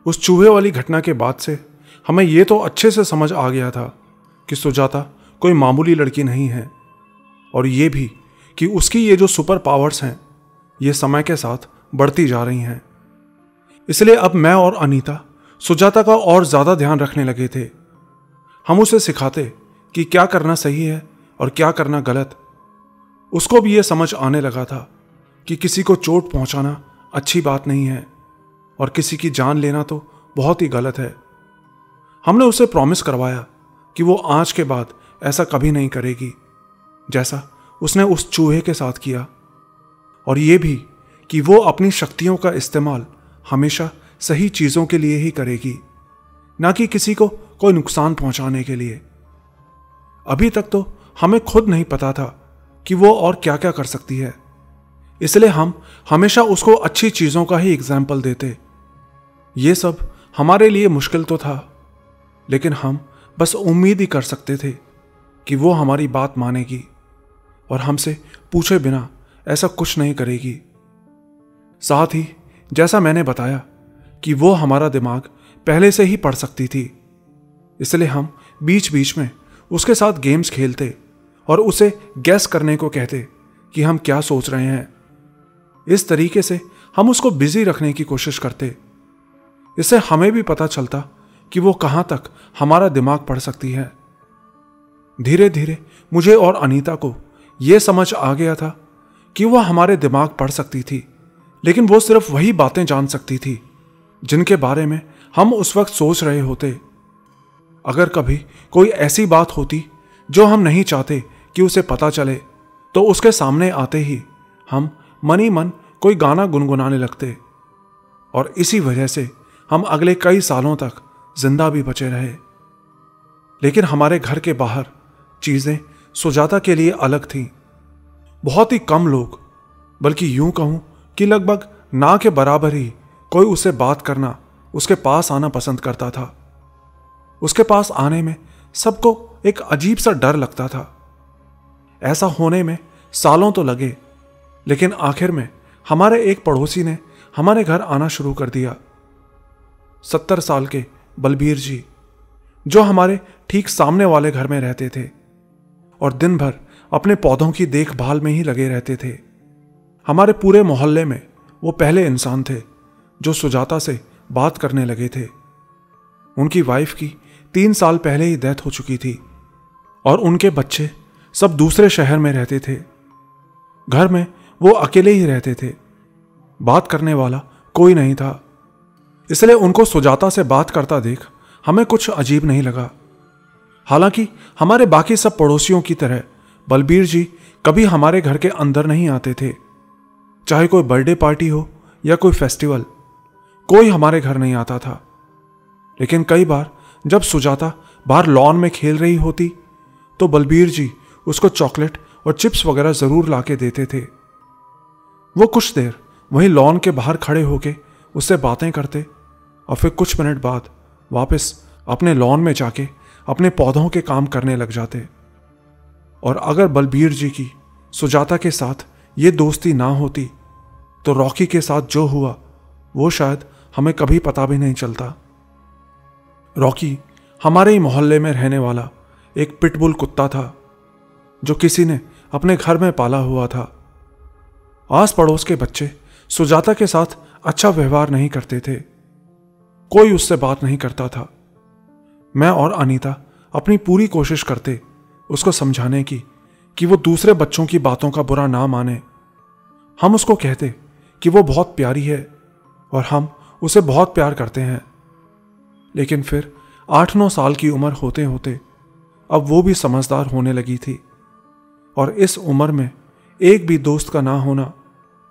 उस चूहे वाली घटना के बाद से हमें ये तो अच्छे से समझ आ गया था कि सुजाता कोई मामूली लड़की नहीं है, और ये भी कि उसकी ये जो सुपर पावर्स हैं ये समय के साथ बढ़ती जा रही हैं। इसलिए अब मैं और अनीता सुजाता का और ज़्यादा ध्यान रखने लगे थे। हम उसे सिखाते कि क्या करना सही है और क्या करना गलत। उसको भी ये समझ आने लगा था कि किसी को चोट पहुंचाना अच्छी बात नहीं है और किसी की जान लेना तो बहुत ही गलत है। हमने उसे प्रॉमिस करवाया कि वो आज के बाद ऐसा कभी नहीं करेगी जैसा उसने उस चूहे के साथ किया, और ये भी कि वो अपनी शक्तियों का इस्तेमाल हमेशा सही चीज़ों के लिए ही करेगी, ना कि किसी को कोई नुकसान पहुंचाने के लिए। अभी तक तो हमें खुद नहीं पता था कि वो और क्या क्या कर सकती है, इसलिए हम हमेशा उसको अच्छी चीज़ों का ही एग्जाम्पल देते। ये सब हमारे लिए मुश्किल तो था, लेकिन हम बस उम्मीद ही कर सकते थे कि वो हमारी बात मानेगी और हमसे पूछे बिना ऐसा कुछ नहीं करेगी। साथ ही जैसा मैंने बताया कि वो हमारा दिमाग पहले से ही पढ़ सकती थी, इसलिए हम बीच बीच में उसके साथ गेम्स खेलते और उसे गैस करने को कहते कि हम क्या सोच रहे हैं। इस तरीके से हम उसको बिजी रखने की कोशिश करते। इससे हमें भी पता चलता कि वो कहाँ तक हमारा दिमाग पढ़ सकती है। धीरे धीरे मुझे और अनीता को यह समझ आ गया था कि वह हमारे दिमाग पढ़ सकती थी, लेकिन वो सिर्फ वही बातें जान सकती थी जिनके बारे में हम उस वक्त सोच रहे होते। अगर कभी कोई ऐसी बात होती जो हम नहीं चाहते कि उसे पता चले, तो उसके सामने आते ही हम मन ही मन कोई गाना गुनगुनाने लगते, और इसी वजह से हम अगले कई सालों तक जिंदा भी बचे रहे। लेकिन हमारे घर के बाहर चीज़ें सुजाता के लिए अलग थीं। बहुत ही कम लोग, बल्कि यूं कहूं कि लगभग ना के बराबर ही कोई उससे बात करना, उसके पास आना पसंद करता था। उसके पास आने में सबको एक अजीब सा डर लगता था। ऐसा होने में सालों तो लगे, लेकिन आखिर में हमारे एक पड़ोसी ने हमारे घर आना शुरू कर दिया। 70 साल के बलबीर जी, जो हमारे ठीक सामने वाले घर में रहते थे और दिन भर अपने पौधों की देखभाल में ही लगे रहते थे। हमारे पूरे मोहल्ले में वो पहले इंसान थे जो सुजाता से बात करने लगे थे। उनकी वाइफ की 3 साल पहले ही डेथ हो चुकी थी और उनके बच्चे सब दूसरे शहर में रहते थे। घर में वो अकेले ही रहते थे, बात करने वाला कोई नहीं था। इसलिए उनको सुजाता से बात करता देख हमें कुछ अजीब नहीं लगा। हालांकि हमारे बाकी सब पड़ोसियों की तरह बलबीर जी कभी हमारे घर के अंदर नहीं आते थे। चाहे कोई बर्थडे पार्टी हो या कोई फेस्टिवल, कोई हमारे घर नहीं आता था। लेकिन कई बार जब सुजाता बाहर लॉन में खेल रही होती तो बलबीर जी उसको चॉकलेट और चिप्स वगैरह जरूर लाके देते थे। वो कुछ देर वहीं लॉन के बाहर खड़े होके उससे बातें करते और फिर कुछ मिनट बाद वापस अपने लॉन में जाके अपने पौधों के काम करने लग जाते। और अगर बलबीर जी की सुजाता के साथ ये दोस्ती ना होती तो रॉकी के साथ जो हुआ वो शायद हमें कभी पता भी नहीं चलता। रॉकी हमारे ही मोहल्ले में रहने वाला एक पिटबुल कुत्ता था जो किसी ने अपने घर में पाला हुआ था। आस पड़ोस के बच्चे सुजाता के साथ अच्छा व्यवहार नहीं करते थे, कोई उससे बात नहीं करता था। मैं और अनीता अपनी पूरी कोशिश करते उसको समझाने की कि वो दूसरे बच्चों की बातों का बुरा ना माने। हम उसको कहते कि वो बहुत प्यारी है और हम उसे बहुत प्यार करते हैं। लेकिन फिर 8-9 साल की उम्र होते होते अब वो भी समझदार होने लगी थी, और इस उम्र में एक भी दोस्त का ना होना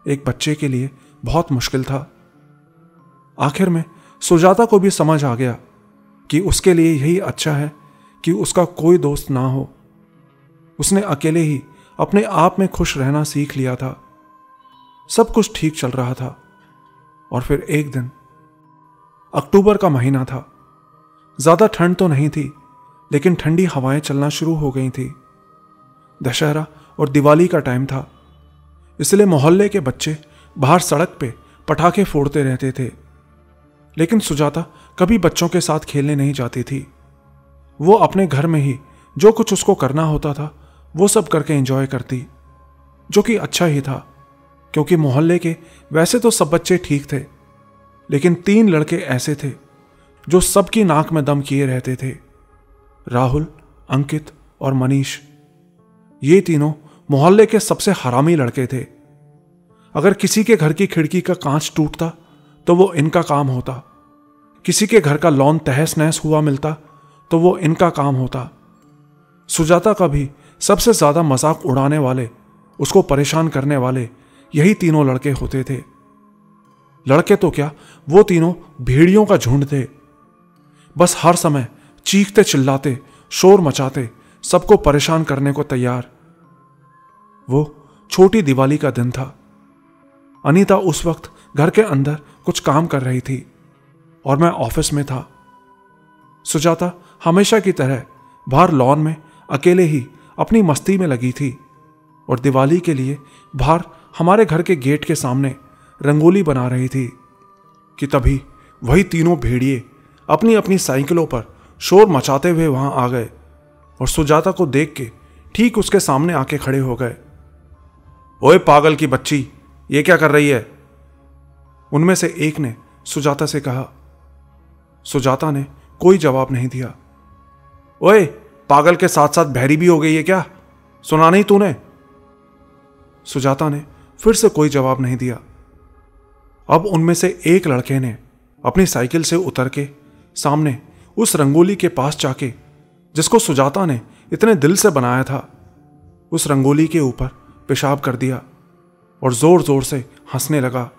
एक बच्चे के लिए बहुत मुश्किल था। आखिर में सुजाता को भी समझ आ गया कि उसके लिए यही अच्छा है कि उसका कोई दोस्त ना हो। उसने अकेले ही अपने आप में खुश रहना सीख लिया था। सब कुछ ठीक चल रहा था, और फिर एक दिन, अक्टूबर का महीना था। ज्यादा ठंड तो नहीं थी, लेकिन ठंडी हवाएं चलना शुरू हो गई थी। दशहरा और दिवाली का टाइम था, इसलिए मोहल्ले के बच्चे बाहर सड़क पे पटाखे फोड़ते रहते थे। लेकिन सुजाता कभी बच्चों के साथ खेलने नहीं जाती थी। वो अपने घर में ही जो कुछ उसको करना होता था वो सब करके एंजॉय करती, जो कि अच्छा ही था, क्योंकि मोहल्ले के वैसे तो सब बच्चे ठीक थे, लेकिन 3 लड़के ऐसे थे जो सबकी नाक में दम किए रहते थे। राहुल, अंकित और मनीष, ये तीनों मोहल्ले के सबसे हरामी लड़के थे। अगर किसी के घर की खिड़की का कांच टूटता तो वो इनका काम होता, किसी के घर का लॉन तहस नहस हुआ मिलता तो वो इनका काम होता। सुजाता का भी सबसे ज्यादा मजाक उड़ाने वाले, उसको परेशान करने वाले यही तीनों लड़के होते थे। लड़के तो क्या, वो तीनों भेड़ियों का झुंड थे। बस हर समय चीखते चिल्लाते, शोर मचाते, सबको परेशान करने को तैयार। वो छोटी दिवाली का दिन था। अनीता उस वक्त घर के अंदर कुछ काम कर रही थी और मैं ऑफिस में था। सुजाता हमेशा की तरह बाहर लॉन में अकेले ही अपनी मस्ती में लगी थी और दिवाली के लिए बाहर हमारे घर के गेट के सामने रंगोली बना रही थी कि तभी वही तीनों भेड़िए अपनी अपनी साइकिलों पर शोर मचाते हुए वहां आ गए और सुजाता को देख के ठीक उसके सामने आके खड़े हो गए। ओए पागल की बच्ची, ये क्या कर रही है? उनमें से एक ने सुजाता से कहा। सुजाता ने कोई जवाब नहीं दिया। ओए, पागल के साथ साथ बहरी भी हो गई है क्या? सुना नहीं तूने? सुजाता ने फिर से कोई जवाब नहीं दिया। अब उनमें से एक लड़के ने अपनी साइकिल से उतर के सामने उस रंगोली के पास जाके, जिसको सुजाता ने इतने दिल से बनाया था, उस रंगोली के ऊपर पेशाब कर दिया और जोर जोर से हंसने लगा।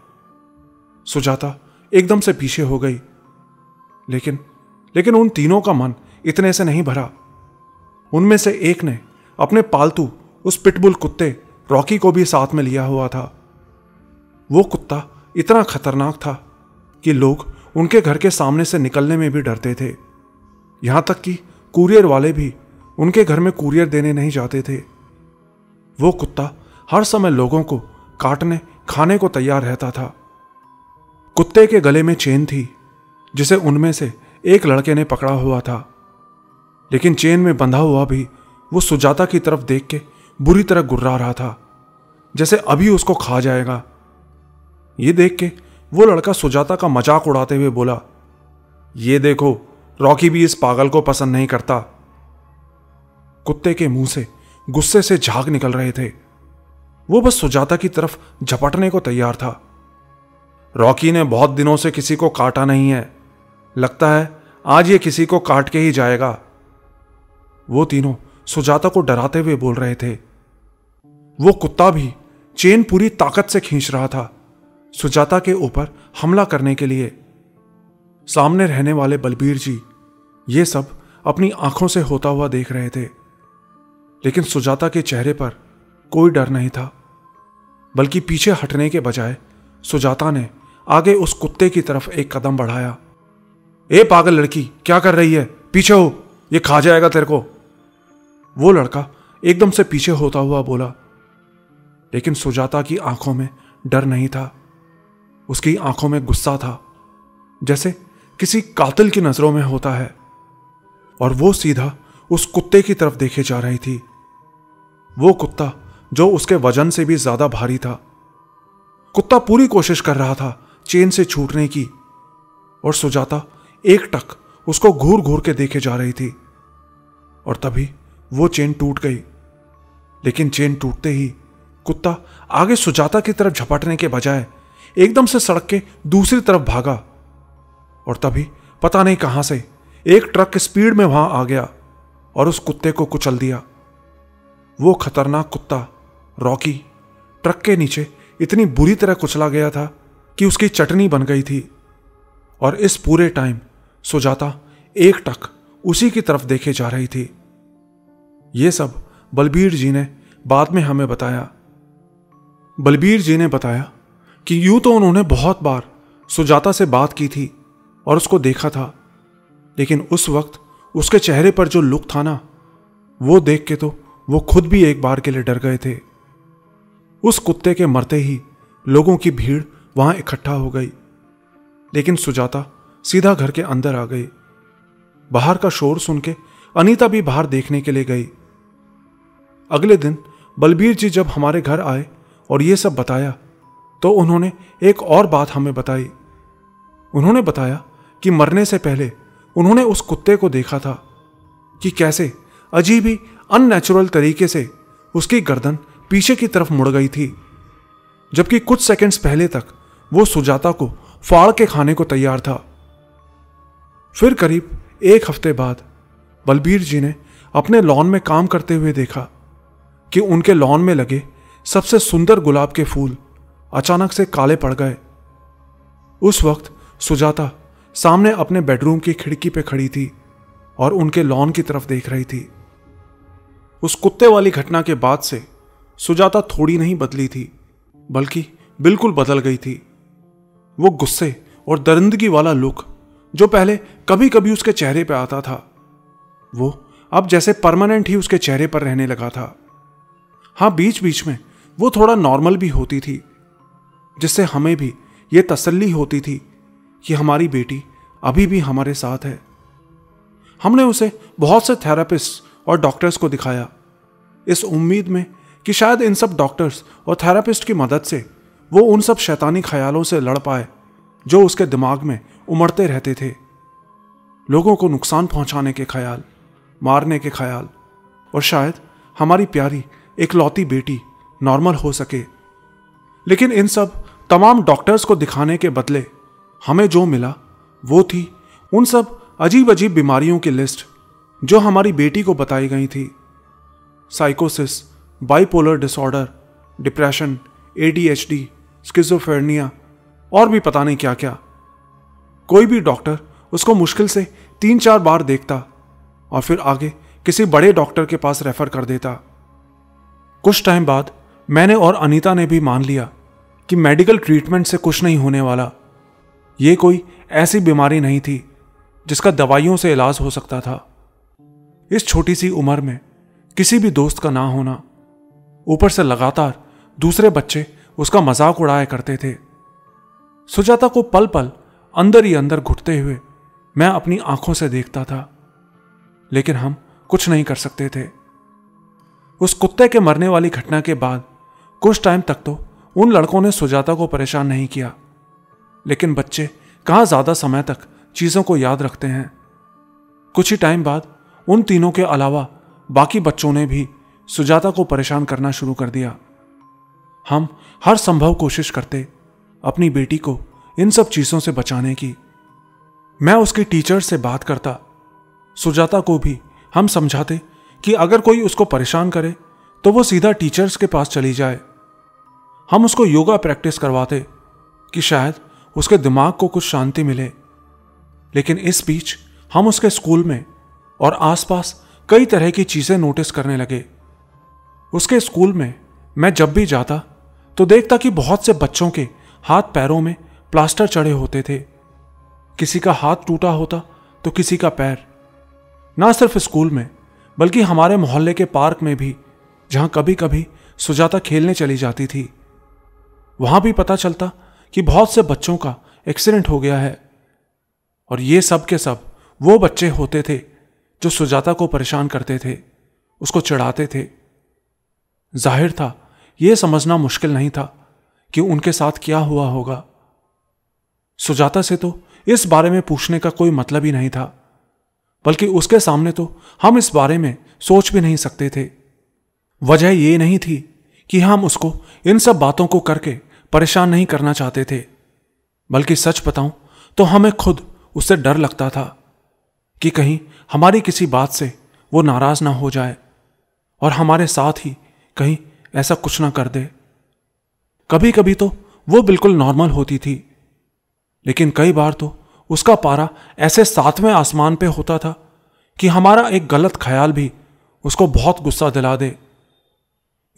सुजाता एकदम से पीछे हो गई, लेकिन उन तीनों का मन इतने से नहीं भरा। उनमें से एक ने अपने पालतू उस पिटबुल कुत्ते रॉकी को भी साथ में लिया हुआ था। वो कुत्ता इतना खतरनाक था कि लोग उनके घर के सामने से निकलने में भी डरते थे। यहां तक कि कुरियर वाले भी उनके घर में कुरियर देने नहीं जाते थे। वो कुत्ता हर समय लोगों को काटने खाने को तैयार रहता था। कुत्ते के गले में चेन थी जिसे उनमें से एक लड़के ने पकड़ा हुआ था, लेकिन चेन में बंधा हुआ भी वो सुजाता की तरफ देख के बुरी तरह गुर्रा रहा था, जैसे अभी उसको खा जाएगा। ये देख के वो लड़का सुजाता का मजाक उड़ाते हुए बोला, ये देखो, रॉकी भी इस पागल को पसंद नहीं करता। कुत्ते के मुंह से गुस्से से झाग निकल रहे थे। वो बस सुजाता की तरफ झपटने को तैयार था। रॉकी ने बहुत दिनों से किसी को काटा नहीं है, लगता है आज ये किसी को काट के ही जाएगा। वो तीनों सुजाता को डराते हुए बोल रहे थे। वो कुत्ता भी चेन पूरी ताकत से खींच रहा था सुजाता के ऊपर हमला करने के लिए। सामने रहने वाले बलबीर जी ये सब अपनी आंखों से होता हुआ देख रहे थे, लेकिन सुजाता के चेहरे पर कोई डर नहीं था, बल्कि पीछे हटने के बजाय सुजाता ने आगे उस कुत्ते की तरफ एक कदम बढ़ाया। ए पागल लड़की, क्या कर रही है? पीछे हो, ये खा जाएगा तेरे को। वो लड़का एकदम से पीछे होता हुआ बोला, लेकिन सुजाता की आंखों में डर नहीं था, उसकी आंखों में गुस्सा था, जैसे किसी कातिल की नजरों में होता है। और वो सीधा उस कुत्ते की तरफ देखे जा रही थी। वो कुत्ता जो उसके वजन से भी ज्यादा भारी था। कुत्ता पूरी कोशिश कर रहा था चेन से छूटने की, और सुजाता एक टक उसको घूर घूर के देखे जा रही थी। और तभी वो चेन टूट गई, लेकिन चेन टूटते ही कुत्ता आगे सुजाता की तरफ झपटने के बजाय एकदम से सड़क के दूसरी तरफ भागा। और तभी पता नहीं कहां से एक ट्रक स्पीड में वहां आ गया और उस कुत्ते को कुचल दिया। वो खतरनाक कुत्ता रॉकी ट्रक के नीचे इतनी बुरी तरह कुचला गया था कि उसकी चटनी बन गई थी। और इस पूरे टाइम सुजाता एक टक उसी की तरफ देखे जा रही थी। ये सब बलबीर जी ने बाद में हमें बताया। बलबीर जी ने बताया कि यूं तो उन्होंने बहुत बार सुजाता से बात की थी और उसको देखा था, लेकिन उस वक्त उसके चेहरे पर जो लुक था ना, वो देख के तो वो खुद भी एक बार के लिए डर गए थे। उस कुत्ते के मरते ही लोगों की भीड़ वहां इकट्ठा हो गई, लेकिन सुजाता सीधा घर के अंदर आ गई। बाहर का शोर सुन के अनीता भी बाहर देखने के लिए गई। अगले दिन बलबीर जी जब हमारे घर आए और ये सब बताया तो उन्होंने एक और बात हमें बताई। उन्होंने बताया कि मरने से पहले उन्होंने उस कुत्ते को देखा था कि कैसे अजीब ही अननेचुरल तरीके से उसकी गर्दन पीछे की तरफ मुड़ गई थी, जबकि कुछ सेकंड्स पहले तक वो सुजाता को फाड़ के खाने को तैयार था। फिर करीब 1 हफ्ते बाद बलबीर जी ने अपने लॉन में काम करते हुए देखा कि उनके लॉन में लगे सबसे सुंदर गुलाब के फूल अचानक से काले पड़ गए। उस वक्त सुजाता सामने अपने बेडरूम की खिड़की पे खड़ी थी और उनके लॉन की तरफ देख रही थी। उस कुत्ते वाली घटना के बाद से सुजाता थोड़ी नहीं बदली थी, बल्कि बिल्कुल बदल गई थी। वो गुस्से और दरिंदगी वाला लुक जो पहले कभी कभी उसके चेहरे पे आता था, वो अब जैसे परमानेंट ही उसके चेहरे पर रहने लगा था। हाँ, बीच बीच में वो थोड़ा नॉर्मल भी होती थी, जिससे हमें भी ये तसल्ली होती थी कि हमारी बेटी अभी भी हमारे साथ है। हमने उसे बहुत से थेरेपिस्ट और डॉक्टर्स को दिखाया, इस उम्मीद में कि शायद इन सब डॉक्टर्स और थेरेपिस्ट की मदद से वो उन सब शैतानी ख्यालों से लड़ पाए जो उसके दिमाग में उमड़ते रहते थे। लोगों को नुकसान पहुंचाने के ख्याल, मारने के ख्याल, और शायद हमारी प्यारी इकलौती बेटी नॉर्मल हो सके। लेकिन इन सब तमाम डॉक्टर्स को दिखाने के बदले हमें जो मिला वो थी उन सब अजीब अजीब बीमारियों की लिस्ट जो हमारी बेटी को बताई गई थी। साइकोसिस, bipolar disorder, depression, ADHD, schizophrenia और भी पता नहीं क्या क्या। कोई भी डॉक्टर उसको मुश्किल से 3-4 बार देखता और फिर आगे किसी बड़े डॉक्टर के पास रेफर कर देता। कुछ टाइम बाद मैंने और अनीता ने भी मान लिया कि मेडिकल ट्रीटमेंट से कुछ नहीं होने वाला। ये कोई ऐसी बीमारी नहीं थी जिसका दवाइयों से इलाज हो सकता था। इस छोटी सी उम्र में किसी भी दोस्त का ना होना, ऊपर से लगातार दूसरे बच्चे उसका मजाक उड़ाया करते थे। सुजाता को पल पल अंदर ही अंदर घुटते हुए मैं अपनी आंखों से देखता था, लेकिन हम कुछ नहीं कर सकते थे। उस कुत्ते के मरने वाली घटना के बाद कुछ टाइम तक तो उन लड़कों ने सुजाता को परेशान नहीं किया, लेकिन बच्चे कहाँ ज्यादा समय तक चीजों को याद रखते हैं। कुछ ही टाइम बाद उन तीनों के अलावा बाकी बच्चों ने भी सुजाता को परेशान करना शुरू कर दिया। हम हर संभव कोशिश करते अपनी बेटी को इन सब चीजों से बचाने की। मैं उसकी टीचर से बात करता, सुजाता को भी हम समझाते कि अगर कोई उसको परेशान करे तो वो सीधा टीचर्स के पास चली जाए। हम उसको योगा प्रैक्टिस करवाते कि शायद उसके दिमाग को कुछ शांति मिले। लेकिन इस बीच हम उसके स्कूल में और आसपास कई तरह की चीजें नोटिस करने लगे। उसके स्कूल में मैं जब भी जाता तो देखता कि बहुत से बच्चों के हाथ पैरों में प्लास्टर चढ़े होते थे। किसी का हाथ टूटा होता तो किसी का पैर। ना सिर्फ स्कूल में बल्कि हमारे मोहल्ले के पार्क में भी, जहां कभी कभी सुजाता खेलने चली जाती थी, वहां भी पता चलता कि बहुत से बच्चों का एक्सीडेंट हो गया है। और ये सब के सब वो बच्चे होते थे जो सुजाता को परेशान करते थे, उसको चिढ़ाते थे। जाहिर था यह समझना मुश्किल नहीं था कि उनके साथ क्या हुआ होगा। सुजाता से तो इस बारे में पूछने का कोई मतलब ही नहीं था, बल्कि उसके सामने तो हम इस बारे में सोच भी नहीं सकते थे। वजह यह नहीं थी कि हम उसको इन सब बातों को करके परेशान नहीं करना चाहते थे, बल्कि सच बताऊं तो हमें खुद उससे डर लगता था कि कहीं हमारी किसी बात से वो नाराज ना हो जाए और हमारे साथ ही कहीं ऐसा कुछ ना कर दे। कभी कभी तो वो बिल्कुल नॉर्मल होती थी, लेकिन कई बार तो उसका पारा ऐसे 7वें आसमान पे होता था कि हमारा एक गलत ख्याल भी उसको बहुत गुस्सा दिला दे।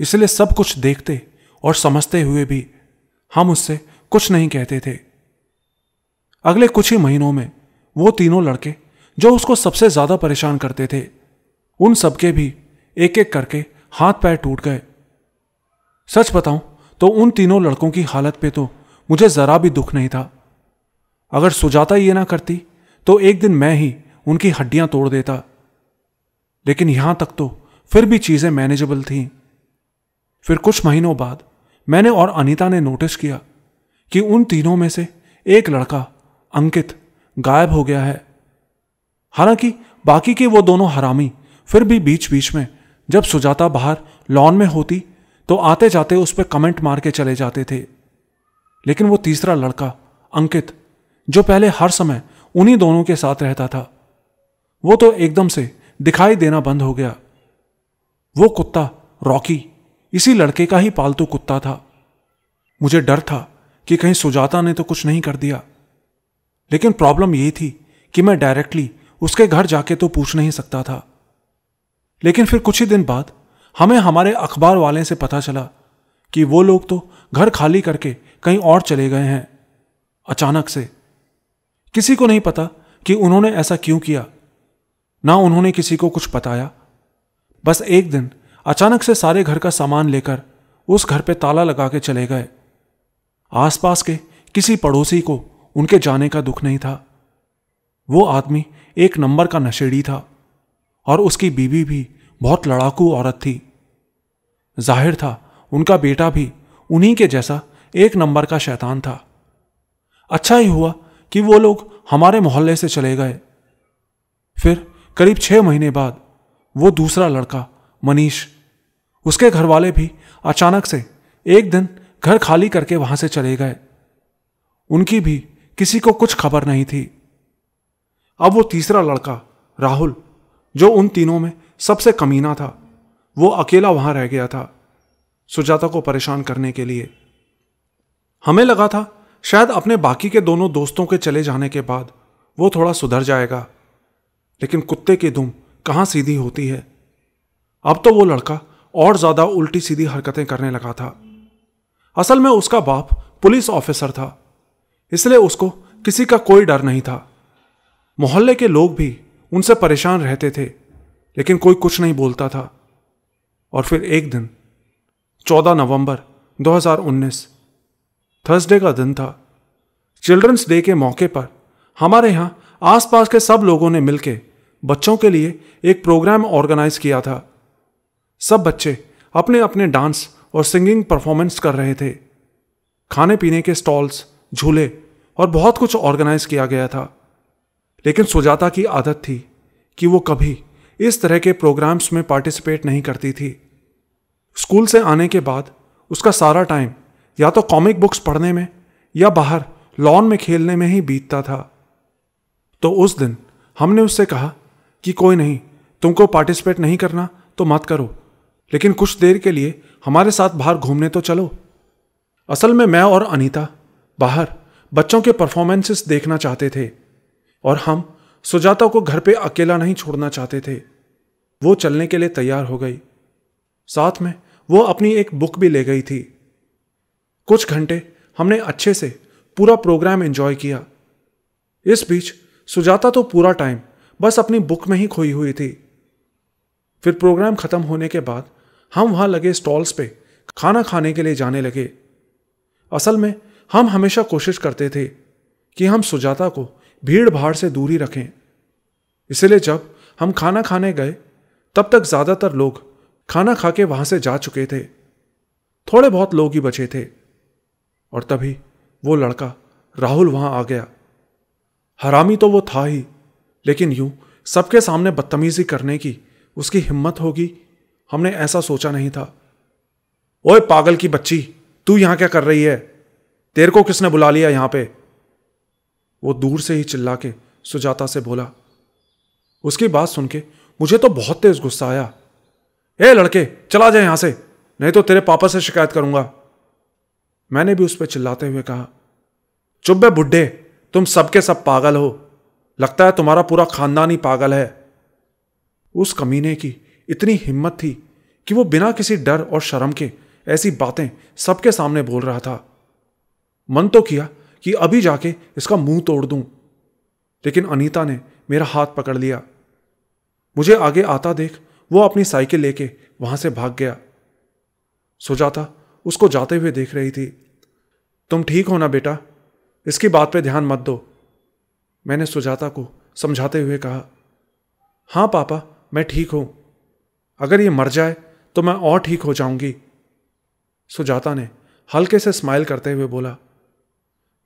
इसलिए सब कुछ देखते और समझते हुए भी हम उससे कुछ नहीं कहते थे। अगले कुछ ही महीनों में वो तीनों लड़के जो उसको सबसे ज्यादा परेशान करते थे, उन सबके भी एक एक करके हाथ पैर टूट गए। सच बताऊं तो उन तीनों लड़कों की हालत पे तो मुझे जरा भी दुख नहीं था। अगर सुजाता ये ना करती तो एक दिन मैं ही उनकी हड्डियां तोड़ देता। लेकिन यहां तक तो फिर भी चीजें मैनेजेबल थीं। फिर कुछ महीनों बाद मैंने और अनीता ने नोटिस किया कि उन तीनों में से एक लड़का अंकित गायब हो गया है। हालांकि बाकी के वो दोनों हरामी फिर भी बीच बीच में जब सुजाता बाहर लॉन में होती तो आते जाते उस पर कमेंट मार के चले जाते थे। लेकिन वो तीसरा लड़का अंकित, जो पहले हर समय उन्हीं दोनों के साथ रहता था, वो तो एकदम से दिखाई देना बंद हो गया। वो कुत्ता रॉकी इसी लड़के का ही पालतू कुत्ता था। मुझे डर था कि कहीं सुजाता ने तो कुछ नहीं कर दिया। लेकिन प्रॉब्लम ये थी कि मैं डायरेक्टली उसके घर जाके तो पूछ नहीं सकता था। लेकिन फिर कुछ ही दिन बाद हमें हमारे अखबार वाले से पता चला कि वो लोग तो घर खाली करके कहीं और चले गए हैं। अचानक से किसी को नहीं पता कि उन्होंने ऐसा क्यों किया, ना उन्होंने किसी को कुछ बताया। बस एक दिन अचानक से सारे घर का सामान लेकर उस घर पे ताला लगा के चले गए। आसपास के किसी पड़ोसी को उनके जाने का दुख नहीं था। वो आदमी एक नंबर का नशेड़ी था और उसकी बीवी भी बहुत लड़ाकू औरत थी। जाहिर था उनका बेटा भी उन्हीं के जैसा एक नंबर का शैतान था। अच्छा ही हुआ कि वो लोग हमारे मोहल्ले से चले गए। फिर करीब 6 महीने बाद वो दूसरा लड़का मनीष, उसके घर वाले भी अचानक से एक दिन घर खाली करके वहां से चले गए। उनकी भी किसी को कुछ खबर नहीं थी। अब वो तीसरा लड़का राहुल, जो उन तीनों में सबसे कमीना था, वो अकेला वहां रह गया था सुजाता को परेशान करने के लिए। हमें लगा था शायद अपने बाकी के दोनों दोस्तों के चले जाने के बाद वो थोड़ा सुधर जाएगा। लेकिन कुत्ते की दुम कहां सीधी होती है। अब तो वो लड़का और ज्यादा उल्टी सीधी हरकतें करने लगा था। असल में उसका बाप पुलिस ऑफिसर था, इसलिए उसको किसी का कोई डर नहीं था। मोहल्ले के लोग भी उनसे परेशान रहते थे, लेकिन कोई कुछ नहीं बोलता था। और फिर एक दिन 14 नवंबर 2019 थर्सडे का दिन था। चिल्ड्रंस डे के मौके पर हमारे यहां आसपास के सब लोगों ने मिलकर बच्चों के लिए एक प्रोग्राम ऑर्गेनाइज किया था। सब बच्चे अपने अपने डांस और सिंगिंग परफॉर्मेंस कर रहे थे। खाने पीने के स्टॉल्स, झूले और बहुत कुछ ऑर्गेनाइज किया गया था। लेकिन सुजाता की आदत थी कि वो कभी इस तरह के प्रोग्राम्स में पार्टिसिपेट नहीं करती थी। स्कूल से आने के बाद उसका सारा टाइम या तो कॉमिक बुक्स पढ़ने में या बाहर लॉन में खेलने में ही बीतता था। तो उस दिन हमने उससे कहा कि कोई नहीं, तुमको पार्टिसिपेट नहीं करना तो मत करो, लेकिन कुछ देर के लिए हमारे साथ बाहर घूमने तो चलो। असल में मैं और अनीता बाहर बच्चों के परफॉर्मेंसेस देखना चाहते थे और हम सुजाता को घर पे अकेला नहीं छोड़ना चाहते थे। वो चलने के लिए तैयार हो गई। साथ में वो अपनी एक बुक भी ले गई थी। कुछ घंटे हमने अच्छे से पूरा प्रोग्राम एंजॉय किया। इस बीच सुजाता तो पूरा टाइम बस अपनी बुक में ही खोई हुई थी। फिर प्रोग्राम खत्म होने के बाद हम वहां लगे स्टॉल्स पे खाना खाने के लिए जाने लगे। असल में हम हमेशा कोशिश करते थे कि हम सुजाता को भीड़ भाड़ से दूरी रखें। इसलिए जब हम खाना खाने गए तब तक ज्यादातर लोग खाना खा के वहां से जा चुके थे। थोड़े बहुत लोग ही बचे थे और तभी वो लड़का राहुल वहां आ गया। हरामी तो वो था ही, लेकिन यूं सबके सामने बदतमीजी करने की उसकी हिम्मत होगी, हमने ऐसा सोचा नहीं था। ओए पागल की बच्ची, तू यहां क्या कर रही है? तेरे को किसने बुला लिया यहां पे? वो दूर से ही चिल्ला के सुजाता से बोला। उसकी बात सुन के मुझे तो बहुत तेज गुस्सा आया। ए लड़के, चला जाए यहां से, नहीं तो तेरे पापा से शिकायत करूंगा। मैंने भी उस पर चिल्लाते हुए कहा, चुप बे बुड्ढे, तुम सबके सब पागल हो। लगता है तुम्हारा पूरा खानदान ही पागल है। उस कमीने की इतनी हिम्मत थी कि वो बिना किसी डर और शर्म के ऐसी बातें सबके सामने बोल रहा था। मन तो किया कि अभी जाके इसका मुंह तोड़ दूं, लेकिन अनीता ने मेरा हाथ पकड़ लिया। मुझे आगे आता देख वो अपनी साइकिल लेके वहां से भाग गया। सुजाता उसको जाते हुए देख रही थी। तुम ठीक हो ना बेटा? इसकी बात पे ध्यान मत दो, मैंने सुजाता को समझाते हुए कहा, हाँ पापा, मैं ठीक हूं। अगर ये मर जाए तो मैं और ठीक हो जाऊंगी। सुजाता ने हल्के से स्माइल करते हुए बोला।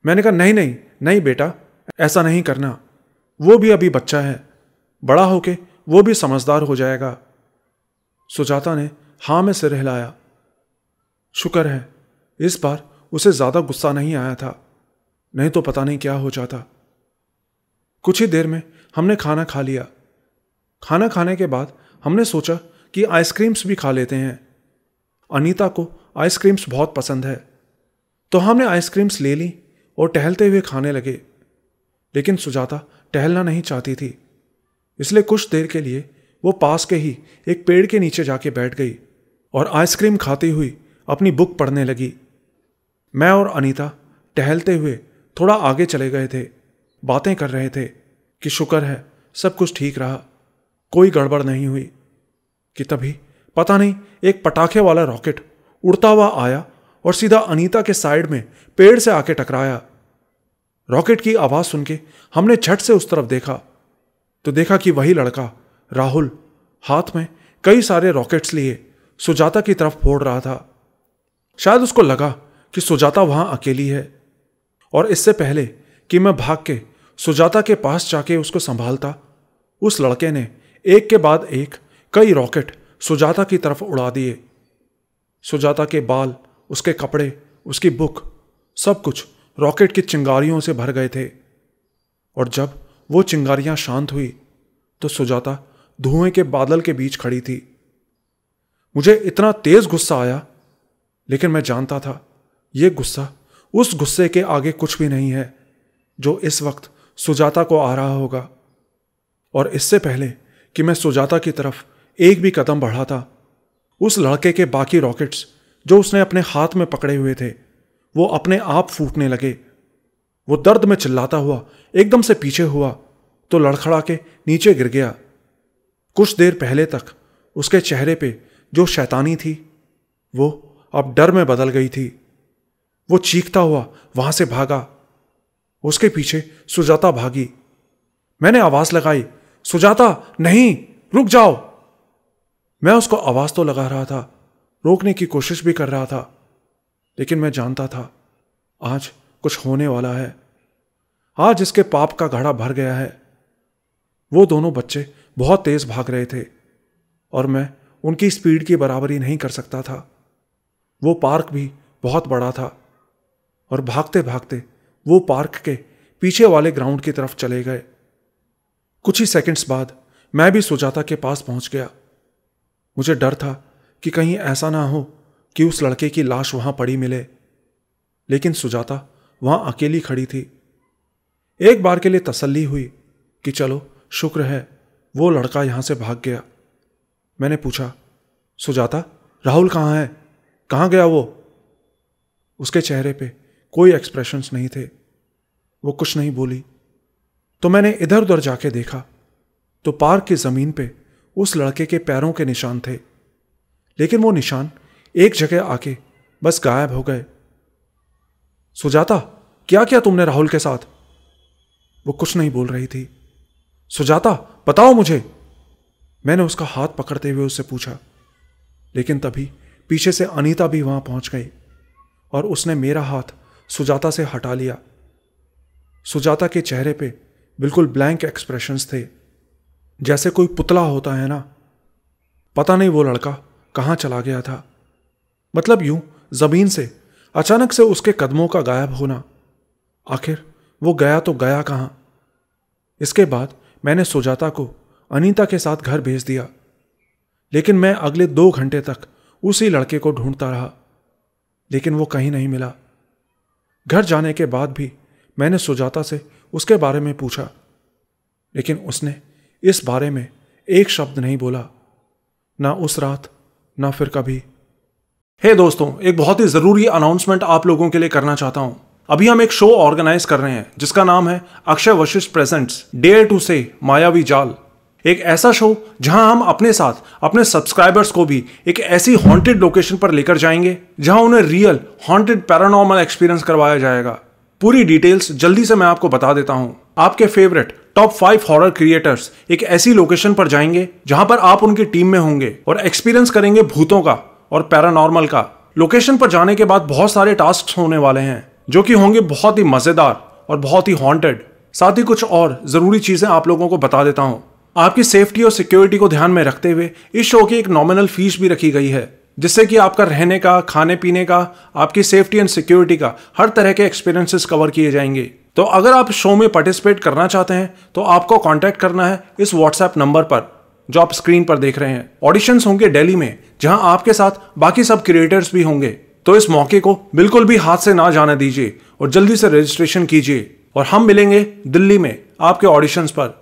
मैंने कहा, नहीं नहीं नहीं बेटा, ऐसा नहीं करना। वो भी अभी बच्चा है, बड़ा होके वो भी समझदार हो जाएगा। सुजाता ने हाँ में सिर हिलाया। शुक्र है इस बार उसे ज्यादा गुस्सा नहीं आया था, नहीं तो पता नहीं क्या हो जाता। कुछ ही देर में हमने खाना खा लिया। खाना खाने के बाद हमने सोचा कि आइसक्रीम्स भी खा लेते हैं। अनीता को आइसक्रीम्स बहुत पसंद है, तो हमने आइसक्रीम्स ले ली और टहलते हुए खाने लगे। लेकिन सुजाता टहलना नहीं चाहती थी, इसलिए कुछ देर के लिए वो पास के ही एक पेड़ के नीचे जाके बैठ गई और आइसक्रीम खाती हुई अपनी बुक पढ़ने लगी। मैं और अनीता टहलते हुए थोड़ा आगे चले गए थे, बातें कर रहे थे कि शुक्र है सब कुछ ठीक रहा, कोई गड़बड़ नहीं हुई। कि तभी पता नहीं एक पटाखे वाला रॉकेट उड़ता हुआ आया और सीधा अनीता के साइड में पेड़ से आके टकराया। रॉकेट की आवाज सुन के हमने झट से उस तरफ देखा तो देखा कि वही लड़का राहुल हाथ में कई सारे रॉकेट्स लिए सुजाता की तरफ फोड़ रहा था। शायद उसको लगा कि सुजाता वहां अकेली है, और इससे पहले कि मैं भाग के सुजाता के पास जाके उसको संभालता, उस लड़के ने एक के बाद एक कई रॉकेट सुजाता की तरफ उड़ा दिए। सुजाता के बाल, उसके कपड़े, उसकी बुक, सब कुछ रॉकेट की चिंगारियों से भर गए थे। और जब वो चिंगारियां शांत हुई तो सुजाता धुएं के बादल के बीच खड़ी थी। मुझे इतना तेज गुस्सा आया, लेकिन मैं जानता था यह गुस्सा उस गुस्से के आगे कुछ भी नहीं है जो इस वक्त सुजाता को आ रहा होगा। और इससे पहले कि मैं सुजाता की तरफ एक भी कदम बढ़ा था, उस लड़के के बाकी रॉकेट्स जो उसने अपने हाथ में पकड़े हुए थे वो अपने आप फूटने लगे। वो दर्द में चिल्लाता हुआ एकदम से पीछे हुआ तो लड़खड़ा के नीचे गिर गया। कुछ देर पहले तक उसके चेहरे पे जो शैतानी थी वो अब डर में बदल गई थी। वो चीखता हुआ वहां से भागा। उसके पीछे सुजाता भागी। मैंने आवाज लगाई, सुजाता नहीं, रुक जाओ। मैं उसको आवाज तो लगा रहा था, रोकने की कोशिश भी कर रहा था, लेकिन मैं जानता था आज कुछ होने वाला है। आज इसके पाप का घड़ा भर गया है। वो दोनों बच्चे बहुत तेज भाग रहे थे और मैं उनकी स्पीड की बराबरी नहीं कर सकता था। वो पार्क भी बहुत बड़ा था और भागते भागते वो पार्क के पीछे वाले ग्राउंड की तरफ चले गए। कुछ ही सेकंड्स बाद मैं भी सुजाता के पास पहुंच गया। मुझे डर था कि कहीं ऐसा ना हो कि उस लड़के की लाश वहां पड़ी मिले, लेकिन सुजाता वहां अकेली खड़ी थी। एक बार के लिए तसल्ली हुई कि चलो शुक्र है वो लड़का यहां से भाग गया। मैंने पूछा, सुजाता राहुल कहाँ है, कहाँ गया वो? उसके चेहरे पे कोई एक्सप्रेशंस नहीं थे, वो कुछ नहीं बोली। तो मैंने इधर उधर जाके देखा तो पार्क की जमीन पे उस लड़के के पैरों के निशान थे, लेकिन वो निशान एक जगह आके बस गायब हो गए। सुजाता क्या किया तुमने राहुल के साथ? वो कुछ नहीं बोल रही थी। सुजाता बताओ मुझे, मैंने उसका हाथ पकड़ते हुए उससे पूछा। लेकिन तभी पीछे से अनीता भी वहां पहुंच गई और उसने मेरा हाथ सुजाता से हटा लिया। सुजाता के चेहरे पे बिल्कुल ब्लैंक एक्सप्रेशंस थे, जैसे कोई पुतला होता है ना। पता नहीं वो लड़का कहां चला गया था, मतलब यूं जमीन से अचानक से उसके कदमों का गायब होना। आखिर वो गया तो गया कहां? इसके बाद मैंने सुजाता को अनीता के साथ घर भेज दिया, लेकिन मैं अगले 2 घंटे तक उसी लड़के को ढूंढता रहा, लेकिन वो कहीं नहीं मिला। घर जाने के बाद भी मैंने सुजाता से उसके बारे में पूछा, लेकिन उसने इस बारे में एक शब्द नहीं बोला, ना उस रात ना फिर कभी। हे दोस्तों, एक बहुत ही जरूरी अनाउंसमेंट आप लोगों के लिए करना चाहता हूं। अभी हम एक शो ऑर्गेनाइज कर रहे हैं जिसका नाम है Akshay Vashishtha presents dare to से मायावी जाल। एक ऐसा शो जहां हम अपने साथ अपने सब्सक्राइबर्स को भी एक ऐसी हॉन्टेड लोकेशन पर लेकर जाएंगे जहां उन्हें रियल हॉन्टेड पैरानॉर्मल एक्सपीरियंस करवाया जाएगा। पूरी डिटेल्स जल्दी से मैं आपको बता देता हूं। आपके फेवरेट टॉप 5 हॉरर क्रिएटर्स एक ऐसी लोकेशन पर जाएंगे जहां पर आप उनकी टीम में होंगे और एक्सपीरियंस करेंगे भूतों का और पैरानॉर्मल का। लोकेशन पर जाने के बाद बहुत सारे टास्क होने वाले हैं जो कि होंगे बहुत ही मजेदार और बहुत ही हॉन्टेड। साथ ही कुछ और जरूरी चीजें आप लोगों को बता देता हूं। आपकी सेफ्टी और सिक्योरिटी को ध्यान में रखते हुए इस शो की एक नॉमिनल फीस भी रखी गई है, जिससे कि आपका रहने का, खाने पीने का, आपकी सेफ्टी एंड सिक्योरिटी का हर तरह के एक्सपीरियंसेस कवर किए जाएंगे। तो अगर आप शो में पार्टिसिपेट करना चाहते हैं तो आपको कांटेक्ट करना है इस व्हाट्सएप नंबर पर जो आप स्क्रीन पर देख रहे हैं। ऑडिशंस होंगे दिल्ली में, जहां आपके साथ बाकी सब क्रिएटर्स भी होंगे। तो इस मौके को बिल्कुल भी हाथ से ना जाने दीजिए और जल्दी से रजिस्ट्रेशन कीजिए और हम मिलेंगे दिल्ली में आपके ऑडिशंस पर।